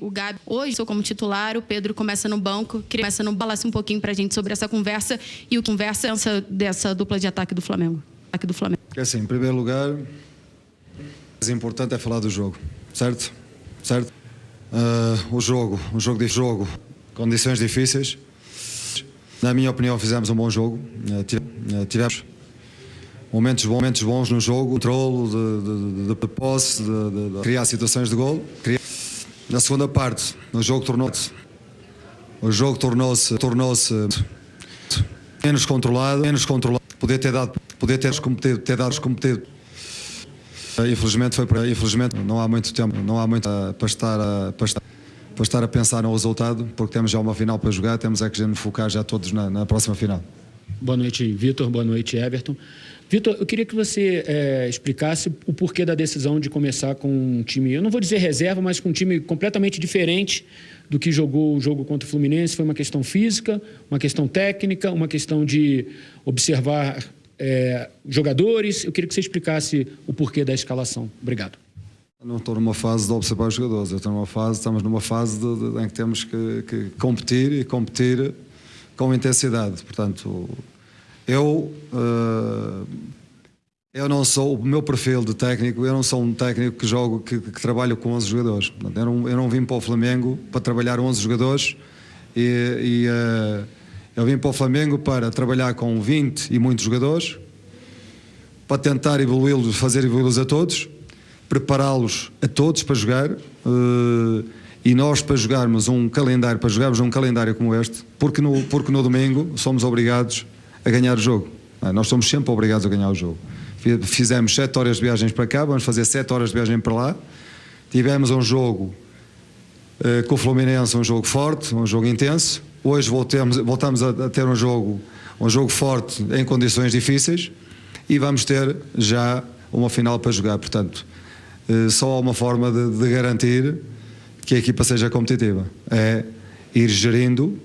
o Gabi hoje estou como titular, o Pedro começa no banco. Queria que falasse um pouquinho pra gente sobre essa conversa e o que conversa dessa dupla de ataque do Flamengo. É assim, em primeiro lugar, o mais importante é falar do jogo, certo? O jogo, condições difíceis. Na minha opinião, fizemos um bom jogo. Tivemos momentos bons no jogo, controlo de posse, de criar situações de golo. Na segunda parte, o jogo tornou-se menos controlado. Podia ter dado cometido. Infelizmente não há muito tempo, para estar a pensar no resultado, porque temos já uma final para jogar, temos é que nos focar já todos na próxima final. Boa noite, Vitor. Boa noite, Everton. Vitor, eu queria que você explicasse o porquê da decisão de começar com um time, eu não vou dizer reserva, mas com um time completamente diferente do que jogou o jogo contra o Fluminense. Foi uma questão física, uma questão técnica, uma questão de observar jogadores. Eu queria que você explicasse o porquê da escalação. Obrigado. Não estou numa fase de observar os jogadores, estamos numa fase em que temos que competir com intensidade. Portanto, eu não sou, o meu perfil de técnico, eu não sou um técnico que trabalho com 11 jogadores. Portanto, eu não vim para o Flamengo para trabalhar 11 jogadores eu vim para o Flamengo para trabalhar com 20 e muitos jogadores, para tentar fazer evoluí-los a todos, prepará-los a todos para jogar, e nós para jogarmos um calendário como este, porque no domingo somos obrigados a ganhar o jogo. Nós somos sempre obrigados a ganhar o jogo. Fizemos 7 horas de viagens para cá, vamos fazer 7 horas de viagem para lá. Tivemos um jogo com o Fluminense, um jogo forte, um jogo intenso. Hoje voltamos a ter um jogo forte em condições difíceis e vamos ter já uma final para jogar. Portanto, só há uma forma de garantir que a equipa seja competitiva, é ir gerindo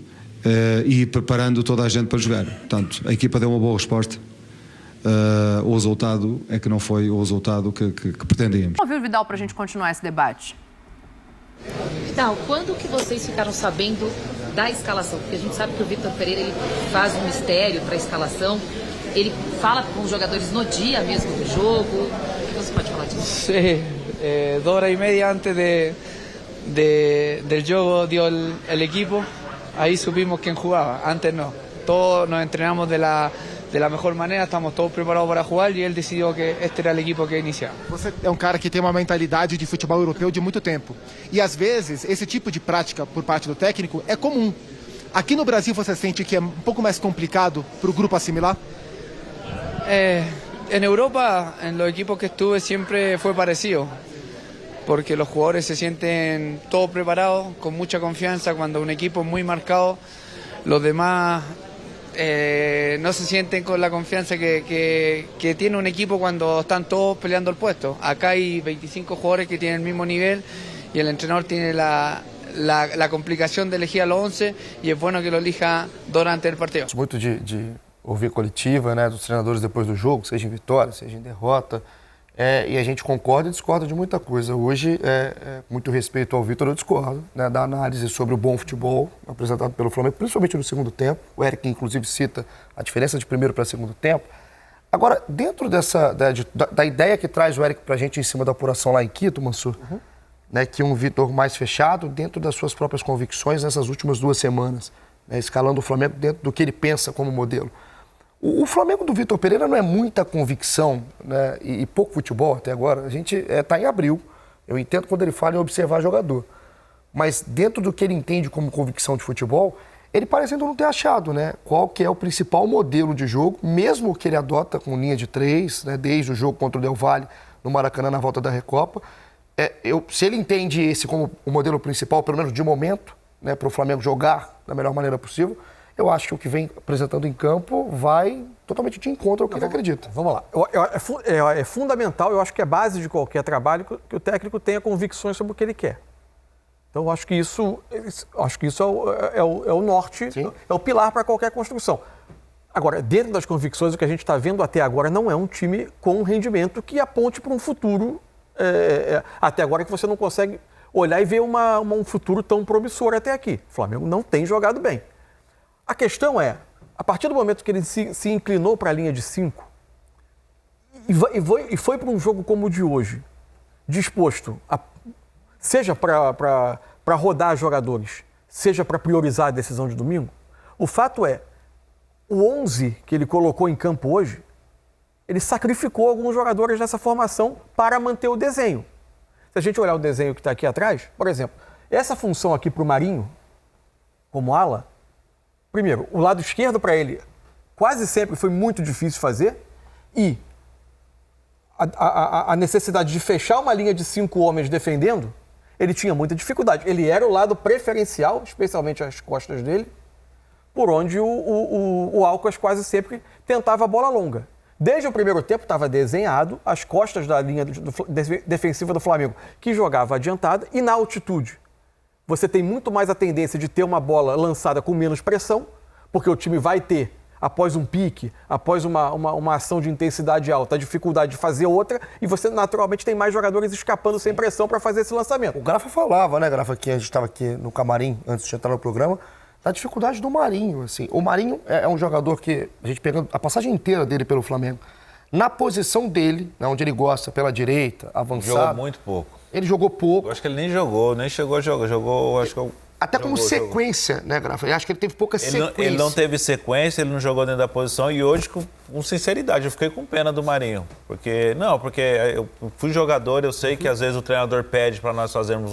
e preparando toda a gente para jogar. Portanto, a equipa deu uma boa resposta. O resultado é que não foi o resultado que pretendíamos. Vamos ouvir o Vidal para a gente continuar esse debate. Vidal, quando que vocês ficaram sabendo da escalação? Porque a gente sabe que o Vitor Pereira ele faz um mistério para a escalação. Ele fala com os jogadores no dia mesmo do jogo. O que você pode falar disso? Sí, 2 horas y media antes del juego dio el equipo. Ahí supimos quién jugaba. Antes no. Todos nos entrenamos de la mejor maneira, estamos todos preparados para jogar e ele decidiu que este era o equipo que ia iniciar. Você é um cara que tem uma mentalidade de futebol europeu de muito tempo. E às vezes esse tipo de prática por parte do técnico é comum. Aqui no Brasil você sente que é um pouco mais complicado para o grupo assimilar? En Europa, en los equipos que estuve siempre fue parecido. Porque los jugadores se sienten todos preparados, con mucha confianza. Cuando un equipo es muy marcado, los demás no se sienten con la confianza que tiene un equipo cuando están todos peleando el puesto. Acá hay 25 jugadores que tienen el mismo nivel y el entrenador tiene la complicación de elegir a los 11 y es bueno que lo elija durante el partido. Muito de ouvir coletiva, né, dos treinadores depois do jogo, seja em vitória, seja em derrota, e a gente concorda e discorda de muita coisa. Hoje, muito respeito ao Vitor, eu discordo, né, da análise sobre o bom futebol apresentado pelo Flamengo, principalmente no segundo tempo. O Eric, inclusive, cita a diferença de primeiro para segundo tempo. Agora, dentro da ideia que traz o Eric para a gente em cima da apuração lá em Quito, Mansur, né, que um Vitor mais fechado dentro das suas próprias convicções nessas últimas 2 semanas, né, escalando o Flamengo dentro do que ele pensa como modelo. O Flamengo do Vitor Pereira não é muita convicção, né, e pouco futebol até agora. A gente está em abril. Eu entendo quando ele fala em observar jogador. Mas dentro do que ele entende como convicção de futebol, ele parece ainda não ter achado, né, qual que é o principal modelo de jogo, mesmo que ele adota com linha de 3, né, desde o jogo contra o Del Valle no Maracanã na volta da Recopa. Se ele entende esse como o modelo principal, pelo menos de momento, né, para o Flamengo jogar da melhor maneira possível, eu acho que o que vem apresentando em campo vai totalmente de encontro ao que ele acredita. Vamos lá. É fundamental, eu acho que é base de qualquer trabalho que o técnico tenha convicções sobre o que ele quer. Então, eu acho que isso é o norte, sim, é o pilar para qualquer construção. Agora, dentro das convicções, o que a gente está vendo até agora não é um time com um rendimento que aponte para um futuro, até agora que você não consegue olhar e ver um futuro tão promissor até aqui. O Flamengo não tem jogado bem. A questão é, a partir do momento que ele se inclinou para a linha de 5 e foi para um jogo como o de hoje, disposto, seja para rodar jogadores, seja para priorizar a decisão de domingo, o fato é, o 11 que ele colocou em campo hoje, ele sacrificou alguns jogadores dessa formação para manter o desenho. Se a gente olhar o desenho que está aqui atrás, por exemplo, essa função aqui para o Marinho, como ala, primeiro, o lado esquerdo para ele quase sempre foi muito difícil fazer e a necessidade de fechar uma linha de 5 homens defendendo, ele tinha muita dificuldade. Ele era o lado preferencial, especialmente as costas dele, por onde o Alcas quase sempre tentava a bola longa. Desde o primeiro tempo estava desenhado as costas da linha defensiva do Flamengo, que jogava adiantada, e na altitude. Você tem muito mais a tendência de ter uma bola lançada com menos pressão, porque o time vai ter, após um pique, após uma ação de intensidade alta, a dificuldade de fazer outra, e você naturalmente tem mais jogadores escapando sem pressão para fazer esse lançamento. O Grafa falava, né, Grafa, que a gente estava aqui no camarim, antes de entrar no programa, da dificuldade do Marinho, assim. O Marinho é um jogador que, a gente pegando a passagem inteira dele pelo Flamengo, na posição dele, né, onde ele gosta, pela direita, avançado... Jogou muito pouco. Ele jogou pouco. Eu acho que ele nem jogou, nem chegou a jogar. Jogou, acho que... Até como sequência, né, Grafa? Eu acho que ele teve pouca sequência. Ele não teve sequência, ele não jogou dentro da posição e hoje, com sinceridade, eu fiquei com pena do Marinho. Porque eu fui jogador, eu sei que às vezes o treinador pede para nós fazermos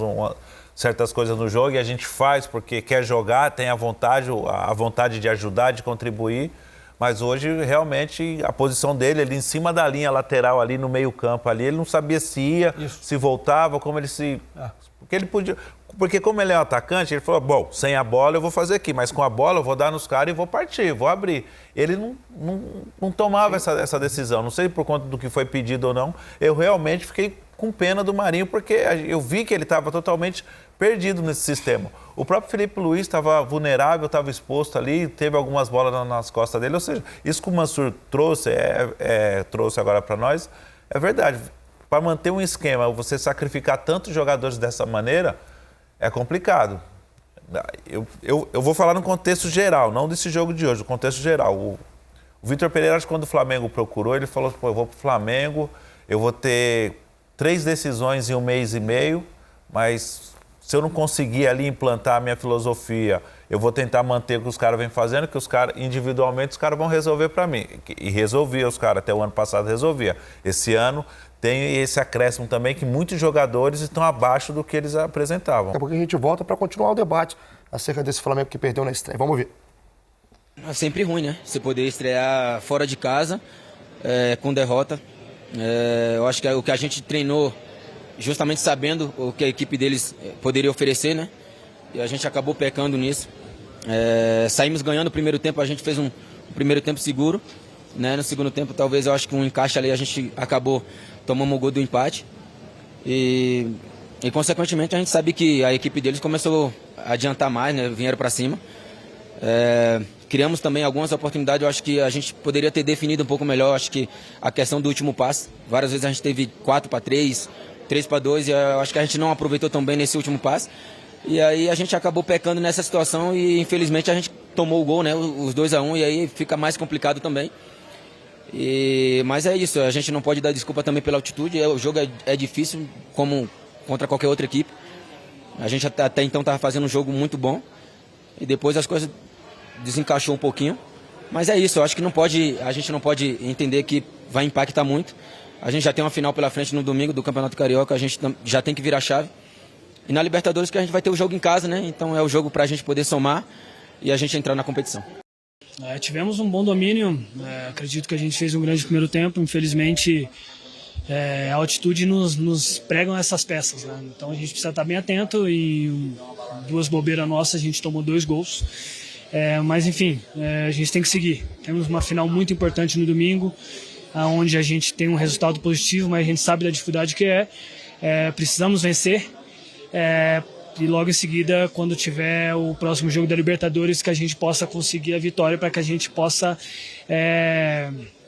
certas coisas no jogo e a gente faz porque quer jogar, tem a vontade de ajudar, de contribuir. Mas hoje, realmente, a posição dele, ele em cima da linha lateral ali, no meio campo ali, ele não sabia se ia, se voltava, como ele se... Porque ele podia... Porque como ele é um atacante, ele falou, bom, sem a bola eu vou fazer aqui, mas com a bola eu vou dar nos caras e vou partir, vou abrir. Ele não tomava essa decisão, não sei por conta do que foi pedido ou não, eu realmente fiquei com pena do Marinho, porque eu vi que ele estava totalmente perdido nesse sistema. O próprio Felipe Luiz estava vulnerável, estava exposto ali, teve algumas bolas nas costas dele, ou seja, isso que o Mansur trouxe, trouxe agora para nós, é verdade. Para manter um esquema, você sacrificar tantos jogadores dessa maneira, é complicado. Eu vou falar no contexto geral, não desse jogo de hoje, no contexto geral. O Vitor Pereira, acho que quando o Flamengo procurou, ele falou, pô, eu vou pro Flamengo, eu vou ter 3 decisões em 1 mês e meio, mas se eu não conseguir ali implantar a minha filosofia, eu vou tentar manter o que os caras vêm fazendo, que os caras, individualmente, os caras vão resolver para mim. E resolvia, os caras, até o ano passado resolvia. Esse ano tem esse acréscimo também, que muitos jogadores estão abaixo do que eles apresentavam. Daqui a pouco a gente volta para continuar o debate acerca desse Flamengo que perdeu na estreia. Vamos ver. É sempre ruim, né? Você poder estrear fora de casa, com derrota. Eu acho que é o que a gente treinou, justamente sabendo o que a equipe deles poderia oferecer, né? E a gente acabou pecando nisso. Saímos ganhando o primeiro tempo, a gente fez um primeiro tempo seguro, né? No segundo tempo, talvez, eu acho que um encaixe ali, a gente acabou tomando o gol do empate. E consequentemente, a gente sabe que a equipe deles começou a adiantar mais, né? Vieram para cima. Criamos também algumas oportunidades, eu acho que a gente poderia ter definido um pouco melhor, acho que a questão do último passe. Várias vezes a gente teve 4-3, 3-2, e eu acho que a gente não aproveitou tão bem nesse último passe. E aí a gente acabou pecando nessa situação e infelizmente a gente tomou o gol, né? Os 2-1, e aí fica mais complicado também. Mas é isso, a gente não pode dar desculpa também pela altitude, o jogo é difícil, como contra qualquer outra equipe. A gente até então estava fazendo um jogo muito bom, e depois as coisas desencaixou um pouquinho. Mas é isso, eu acho que a gente não pode entender que vai impactar muito. A gente já tem uma final pela frente no domingo do Campeonato Carioca, a gente já tem que virar a chave. E na Libertadores que a gente vai ter o jogo em casa, né? Então é o jogo para a gente poder somar e a gente entrar na competição. Tivemos um bom domínio, acredito que a gente fez um grande primeiro tempo, infelizmente a altitude nos pregam essas peças, né? Então a gente precisa estar bem atento e 2 bobeiras nossas, a gente tomou 2 gols, mas enfim, a gente tem que seguir. Temos uma final muito importante no domingo, onde a gente tem um resultado positivo, mas a gente sabe da dificuldade que precisamos vencer. E logo em seguida, quando tiver o próximo jogo da Libertadores, que a gente possa conseguir a vitória para que a gente possa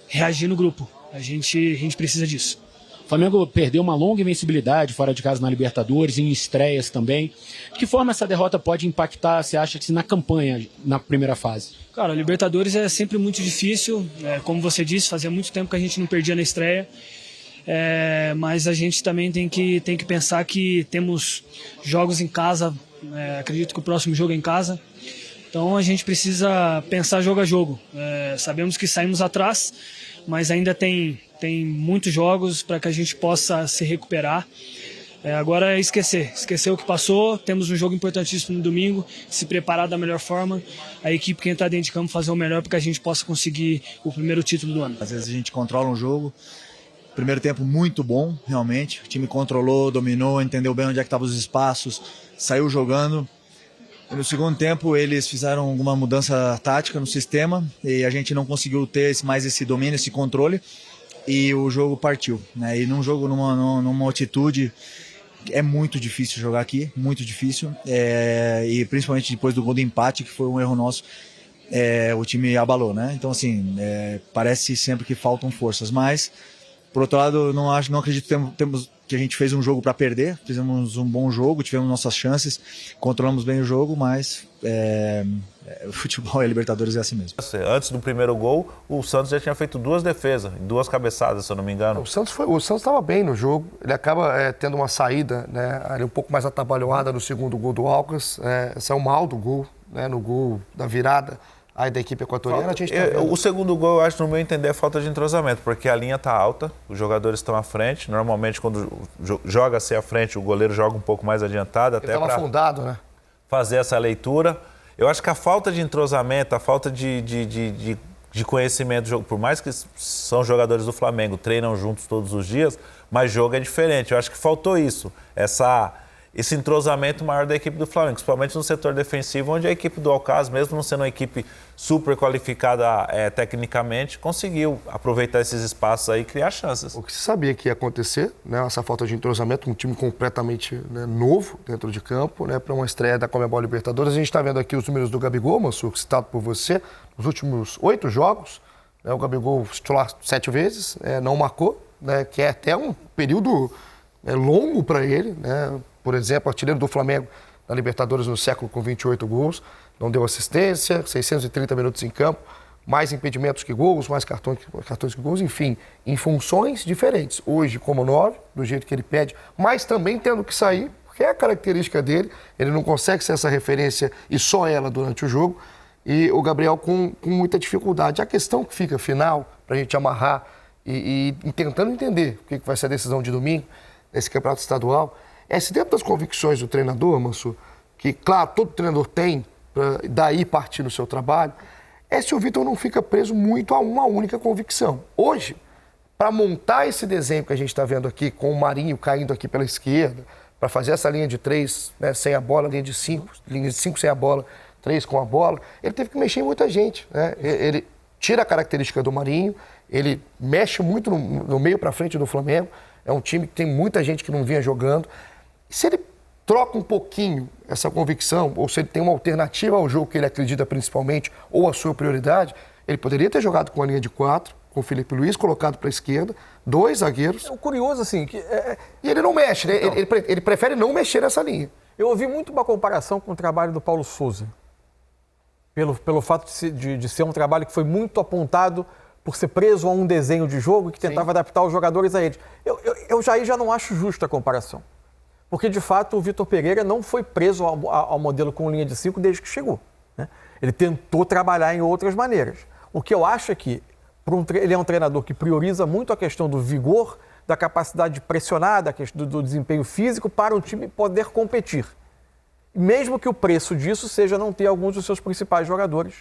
reagir no grupo. A gente precisa disso. Flamengo perdeu uma longa invencibilidade fora de casa na Libertadores, em estreias também. De que forma essa derrota pode impactar, você acha, na campanha, na primeira fase? Cara, a Libertadores é sempre muito difícil. Como você disse, fazia muito tempo que a gente não perdia na estreia. Mas a gente também tem que pensar que temos jogos em casa. Acredito que o próximo jogo é em casa. Então a gente precisa pensar jogo a jogo. Sabemos que saímos atrás, mas ainda tem muitos jogos para que a gente possa se recuperar. Agora é esquecer o que passou. Temos um jogo importantíssimo no domingo, se preparar da melhor forma. A equipe que está dentro de campo fazer o melhor para que a gente possa conseguir o primeiro título do ano. Às vezes a gente controla um jogo. Primeiro tempo muito bom, realmente. O time controlou, dominou, entendeu bem onde é que estavam os espaços, saiu jogando. E no segundo tempo eles fizeram alguma mudança tática no sistema e a gente não conseguiu ter mais esse domínio, esse controle, e o jogo partiu, né? E num jogo, numa altitude, é muito difícil jogar aqui, muito difícil, e principalmente depois do gol do empate, que foi um erro nosso, o time abalou, né? Então assim, parece sempre que faltam forças, mas por outro lado, não acredito que a gente fez um jogo para perder. Fizemos um bom jogo, tivemos nossas chances, controlamos bem o jogo, mas o futebol e a Libertadores é assim mesmo. Antes do primeiro gol, o Santos já tinha feito 2 defesas, 2 cabeçadas, se eu não me engano. O Santos estava bem no jogo, ele acaba tendo uma saída, né, ali um pouco mais atabalhoada no segundo gol do Alcas, saiu mal do gol, né, no gol da virada. Aí da equipe equatoriana, o segundo gol, eu acho, no meu entender, é falta de entrosamento, porque a linha está alta, os jogadores estão à frente. Normalmente, quando joga-se à frente, o goleiro joga um pouco mais adiantado, até para afundado, né? Fazer essa leitura. Eu acho que a falta de entrosamento, a falta de conhecimento do jogo, por mais que são jogadores do Flamengo, treinam juntos todos os dias, mas jogo é diferente. Eu acho que faltou isso, esse entrosamento maior da equipe do Flamengo, principalmente no setor defensivo, onde a equipe do Alcas, mesmo não sendo uma equipe super qualificada tecnicamente, conseguiu aproveitar esses espaços aí e criar chances. O que se sabia que ia acontecer, né, essa falta de entrosamento, um time completamente, né, novo dentro de campo, né, para uma estreia da Conmebol Libertadores. A gente está vendo aqui os números do Gabigol, Mansur, citado por você, nos últimos 8 jogos, né, o Gabigol titular 7 vezes, não marcou, né, que é até um período longo para ele, né? Por exemplo, artilheiro do Flamengo na Libertadores no século com 28 gols, não deu assistência, 630 minutos em campo, mais impedimentos que gols, mais cartões que gols, enfim, em funções diferentes. Hoje como 9, do jeito que ele pede, mas também tendo que sair, porque é a característica dele, ele não consegue ser essa referência e só ela durante o jogo, e o Gabriel com muita dificuldade. A questão que fica final, para a gente amarrar e tentando entender o que vai ser a decisão de domingo, nesse campeonato estadual, se dentro das convicções do treinador, Mansur, que, claro, todo treinador tem, para daí partir no seu trabalho, se o Vitor não fica preso muito a uma única convicção. Hoje, para montar esse desenho que a gente está vendo aqui, com o Marinho caindo aqui pela esquerda, para fazer essa linha de 3, né, sem a bola, linha de 5 sem a bola, 3 com a bola, ele teve que mexer em muita gente, né? Ele tira a característica do Marinho, ele mexe muito no meio para frente do Flamengo, é um time que tem muita gente que não vinha jogando. Se ele troca um pouquinho essa convicção, ou se ele tem uma alternativa ao jogo que ele acredita principalmente, ou a sua prioridade, ele poderia ter jogado com a linha de 4, com o Felipe Luiz colocado para a esquerda, 2 zagueiros. O curioso, assim... E ele não mexe, né? Então, ele prefere não mexer nessa linha. Eu ouvi muito uma comparação com o trabalho do Paulo Sousa, pelo fato de ser um trabalho que foi muito apontado por ser preso a um desenho de jogo e que tentava adaptar os jogadores a ele. Eu já não acho justa a comparação. Porque, de fato, o Vitor Pereira não foi preso ao modelo com linha de 5 desde que chegou, né? Ele tentou trabalhar em outras maneiras. O que eu acho é que ele é um treinador que prioriza muito a questão do vigor, da capacidade de pressionar, do desempenho físico para o time poder competir. Mesmo que o preço disso seja não ter alguns dos seus principais jogadores,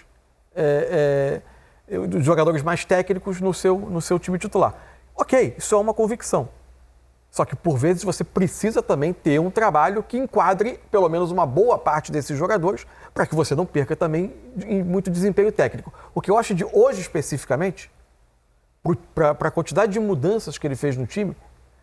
dos jogadores mais técnicos no seu time titular. Ok, isso é uma convicção. Só que, por vezes, você precisa também ter um trabalho que enquadre pelo menos uma boa parte desses jogadores para que você não perca também em muito desempenho técnico. O que eu acho de hoje, especificamente, para a quantidade de mudanças que ele fez no time,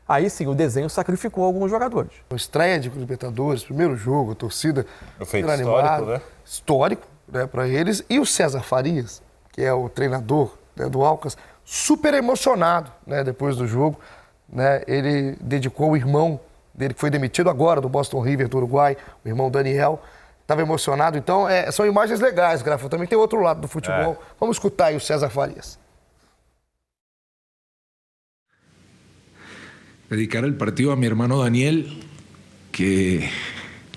aí sim o desenho sacrificou alguns jogadores. A estreia de Libertadores, primeiro jogo, a torcida... Feito histórico, né? Histórico, né, para eles. E o César Farias, que é o treinador, né, do Alcas, super emocionado, né, depois do jogo. né? Ele dedicou o irmão dele, que foi demitido agora do Boston River do Uruguai, o irmão Daniel. Estava emocionado. Então, são imagens legais, Grafa. Também tem outro lado do futebol. Vamos escutar aí o César Farias. Dedicar el partido a mi hermano Daniel, que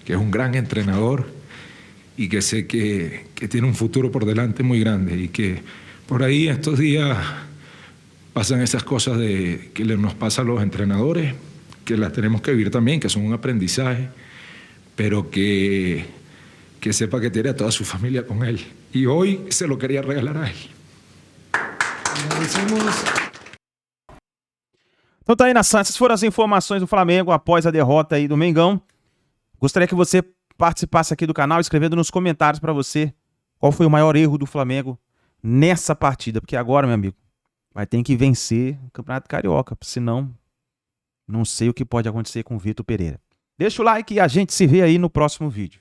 es un gran entrenador y que sé que tiene un futuro por delante muy grande y que por ahí estos días pasan esas cosas que nos pasa a los entrenadores, que las tenemos que vivir también, que son un aprendizaje, pero que sepa que tiene a toda su familia con él. Y hoy se lo quería regalar a él. Então tá aí, Nação, essas foram as informações do Flamengo após a derrota aí do Mengão. Gostaria que você participasse aqui do canal, escrevendo nos comentários para você qual foi o maior erro do Flamengo nessa partida. Porque agora, meu amigo, vai ter que vencer o Campeonato Carioca, senão não sei o que pode acontecer com o Vitor Pereira. Deixa o like e a gente se vê aí no próximo vídeo.